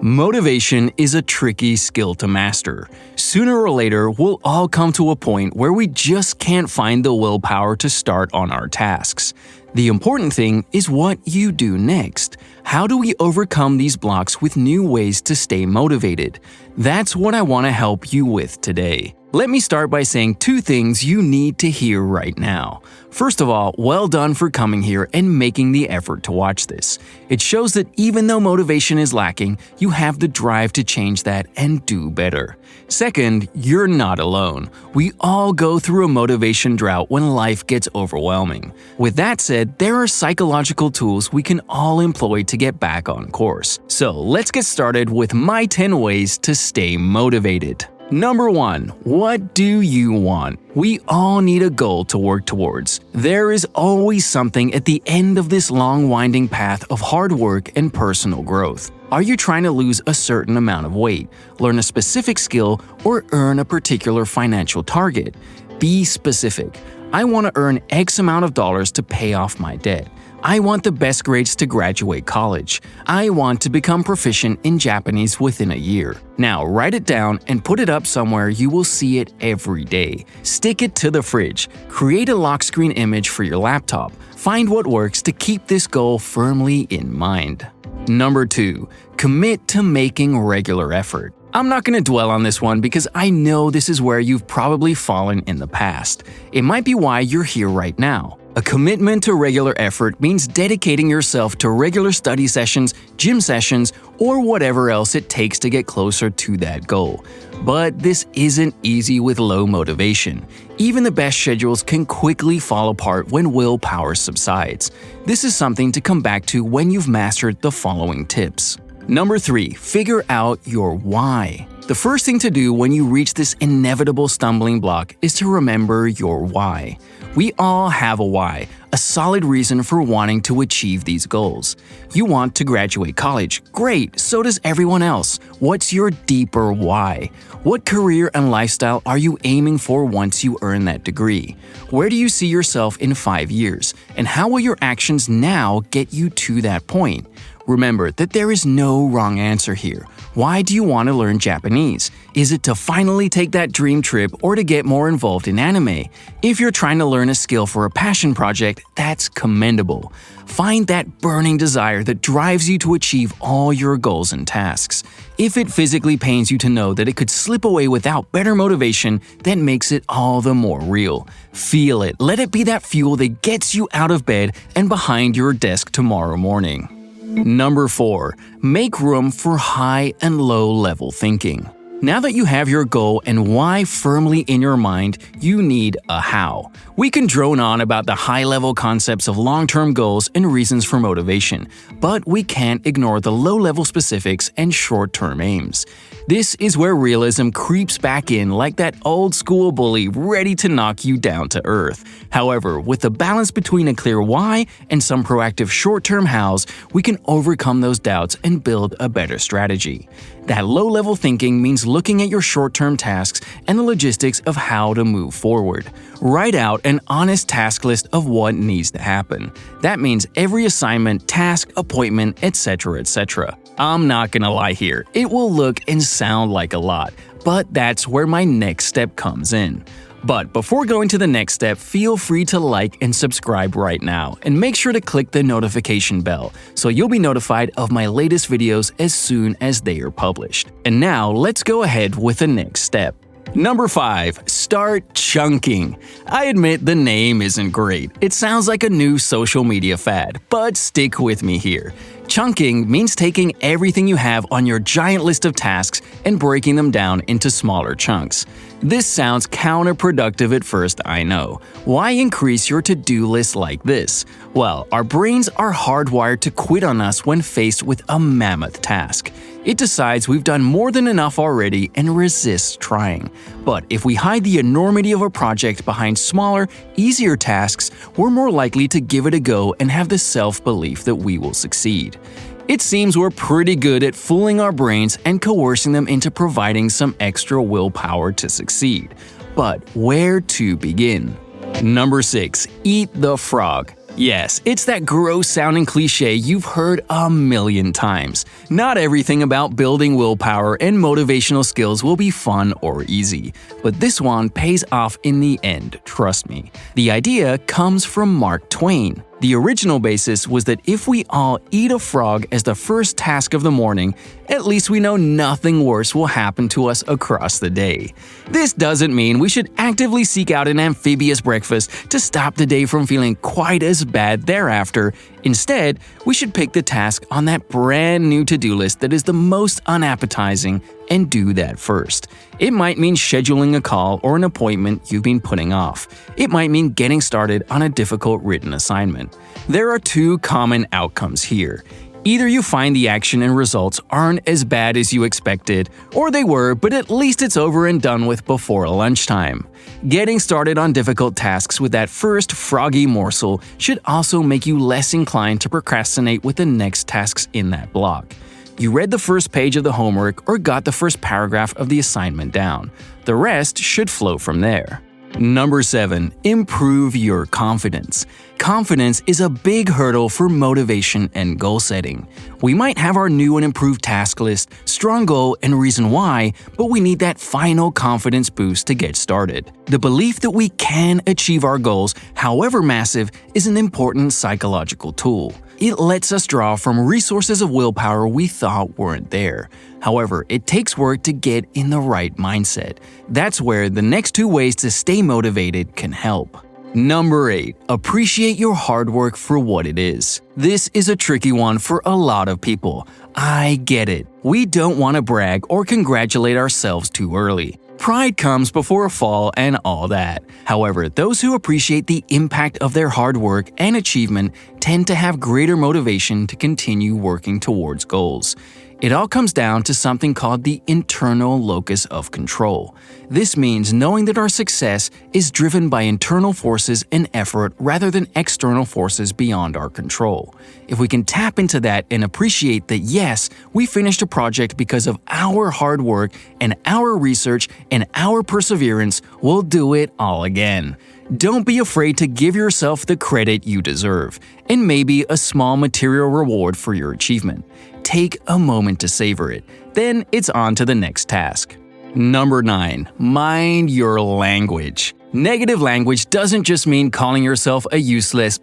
Motivation is a tricky skill to master. Sooner or later, we'll all come to a point where we just can't find the willpower to start on our tasks. The important thing is what you do next. How do we overcome these blocks with new ways to stay motivated? That's what I want to help you with today. Let me start by saying two things you need to hear right now. First of all, well done for coming here and making the effort to watch this. It shows that even though motivation is lacking, you have the drive to change that and do better. Second, you're not alone. We all go through a motivation drought when life gets overwhelming. With that said, there are psychological tools we can all employ to get back on course. So let's get started with my 10 ways to stay motivated. Number 1. What do you want? We all need a goal to work towards. There is always something at the end of this long winding path of hard work and personal growth. Are you trying to lose a certain amount of weight, learn a specific skill, or earn a particular financial target? Be specific. I want to earn X amount of dollars to pay off my debt. I want the best grades to graduate college. I want to become proficient in Japanese within a year. Now write it down and put it up somewhere you will see it every day. Stick it to the fridge. Create a lock screen image for your laptop. Find what works to keep this goal firmly in mind. Number 2. Commit to making regular effort. I'm not going to dwell on this one because I know this is where you've probably fallen in the past. It might be why you're here right now. A commitment to regular effort means dedicating yourself to regular study sessions, gym sessions, or whatever else it takes to get closer to that goal. But this isn't easy with low motivation. Even the best schedules can quickly fall apart when willpower subsides. This is something to come back to when you've mastered the following tips. Number 3. Figure out your why. The first thing to do when you reach this inevitable stumbling block is to remember your why. We all have a why, a solid reason for wanting to achieve these goals. You want to graduate college. Great, so does everyone else. What's your deeper why? What career and lifestyle are you aiming for once you earn that degree? Where do you see yourself in 5 years? And how will your actions now get you to that point? Remember that there is no wrong answer here. Why do you want to learn Japanese? Is it to finally take that dream trip or to get more involved in anime? If you're trying to learn a skill for a passion project, that's commendable. Find that burning desire that drives you to achieve all your goals and tasks. If it physically pains you to know that it could slip away without better motivation, that makes it all the more real. Feel it. Let it be that fuel that gets you out of bed and behind your desk tomorrow morning. Number 4. Make room for high and low level thinking. Now that you have your goal and why firmly in your mind, you need a how. We can drone on about the high-level concepts of long-term goals and reasons for motivation, but we can't ignore the low-level specifics and short-term aims. This is where realism creeps back in like that old-school bully ready to knock you down to earth. However, with the balance between a clear why and some proactive short-term hows, we can overcome those doubts and build a better strategy. That low-level thinking means looking at your short-term tasks and the logistics of how to move forward. Write out an honest task list of what needs to happen. That means every assignment, task, appointment, etc., etc. I'm not gonna lie here, it will look and sound like a lot, but that's where my next step comes in. But before going to the next step, feel free to like and subscribe right now, and make sure to click the notification bell so you'll be notified of my latest videos as soon as they are published. And now let's go ahead with the next step. Number 5. Start chunking. I admit the name isn't great. It sounds like a new social media fad, but stick with me here. Chunking means taking everything you have on your giant list of tasks and breaking them down into smaller chunks. This sounds counterproductive at first, I know. Why increase your to-do list like this? Well, our brains are hardwired to quit on us when faced with a mammoth task. It decides we've done more than enough already and resists trying. But if we hide the enormity of a project behind smaller, easier tasks, we're more likely to give it a go and have the self-belief that we will succeed. It seems we're pretty good at fooling our brains and coercing them into providing some extra willpower to succeed. But where to begin? Number 6. Eat the frog. Yes, it's that gross-sounding cliche you've heard a million times. Not everything about building willpower and motivational skills will be fun or easy, but this one pays off in the end, trust me. The idea comes from Mark Twain. The original basis was that if we all eat a frog as the first task of the morning, at least we know nothing worse will happen to us across the day. This doesn't mean we should actively seek out an amphibious breakfast to stop the day from feeling quite as bad thereafter. Instead, we should pick the task on that brand new to-do list that is the most unappetizing and do that first. It might mean scheduling a call or an appointment you've been putting off. It might mean getting started on a difficult written assignment. There are two common outcomes here. Either you find the action and results aren't as bad as you expected, or they were, but at least it's over and done with before lunchtime. Getting started on difficult tasks with that first froggy morsel should also make you less inclined to procrastinate with the next tasks in that block. You read the first page of the homework or got the first paragraph of the assignment down. The rest should flow from there. Number 7. Improve your confidence. Confidence is a big hurdle for motivation and goal setting. We might have our new and improved task list, strong goal, and reason why, but we need that final confidence boost to get started. The belief that we can achieve our goals, however massive, is an important psychological tool. It lets us draw from resources of willpower we thought weren't there. However, it takes work to get in the right mindset. That's where the next 2 ways to stay motivated can help. Number 8. Appreciate your hard work for what it is. This is a tricky one for a lot of people. I get it. We don't want to brag or congratulate ourselves too early. Pride comes before a fall and all that. However, those who appreciate the impact of their hard work and achievement tend to have greater motivation to continue working towards goals. It all comes down to something called the internal locus of control. This means knowing that our success is driven by internal forces and effort rather than external forces beyond our control. If we can tap into that and appreciate that yes, we finished a project because of our hard work and our research and our perseverance, we'll do it all again. Don't be afraid to give yourself the credit you deserve, and maybe a small material reward for your achievement. Take a moment to savor it, then it's on to the next task. Number 9. Mind your language. Negative language doesn't just mean calling yourself a useless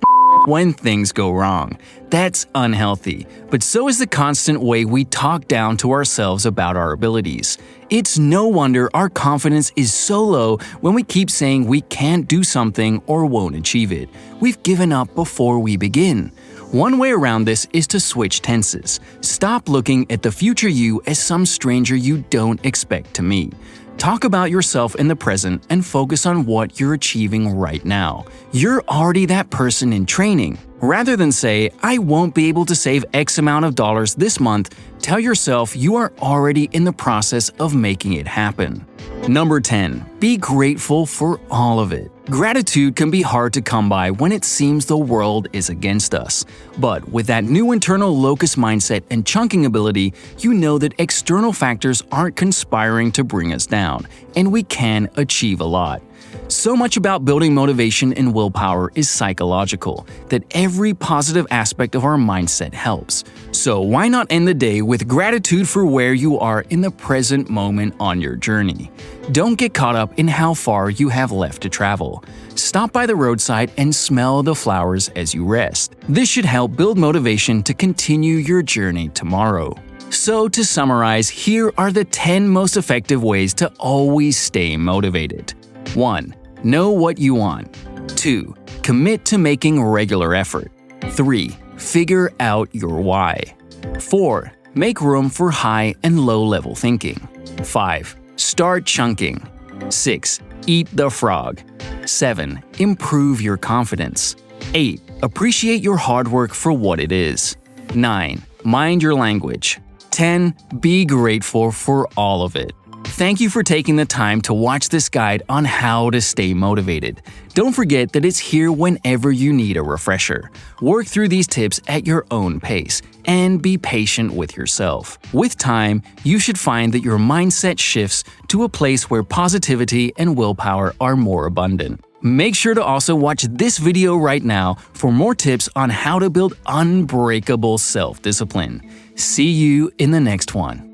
when things go wrong. That's unhealthy, but so is the constant way we talk down to ourselves about our abilities. It's no wonder our confidence is so low when we keep saying we can't do something or won't achieve it. We've given up before we begin. One way around this is to switch tenses. Stop looking at the future you as some stranger you don't expect to meet. Talk about yourself in the present and focus on what you're achieving right now. You're already that person in training. Rather than say, I won't be able to save X amount of dollars this month, tell yourself you are already in the process of making it happen. Number 10. Be grateful for all of it. Gratitude can be hard to come by when it seems the world is against us. But with that new internal locus mindset and chunking ability, you know that external factors aren't conspiring to bring us down, and we can achieve a lot. So much about building motivation and willpower is psychological, that every positive aspect of our mindset helps. So why not end the day with gratitude for where you are in the present moment on your journey? Don't get caught up in how far you have left to travel. Stop by the roadside and smell the flowers as you rest. This should help build motivation to continue your journey tomorrow. So to summarize, here are the 10 most effective ways to always stay motivated. 1. Know what you want. 2. Commit to making regular effort. 3. Figure out your why. 4. Make room for high and low-level thinking. 5. Start chunking. 6. Eat the frog. 7. Improve your confidence. 8. Appreciate your hard work for what it is. 9. Mind your language. 10. Be grateful for all of it. Thank you for taking the time to watch this guide on how to stay motivated. Don't forget that it's here whenever you need a refresher. Work through these tips at your own pace and be patient with yourself. With time, you should find that your mindset shifts to a place where positivity and willpower are more abundant. Make sure to also watch this video right now for more tips on how to build unbreakable self-discipline. See you in the next one.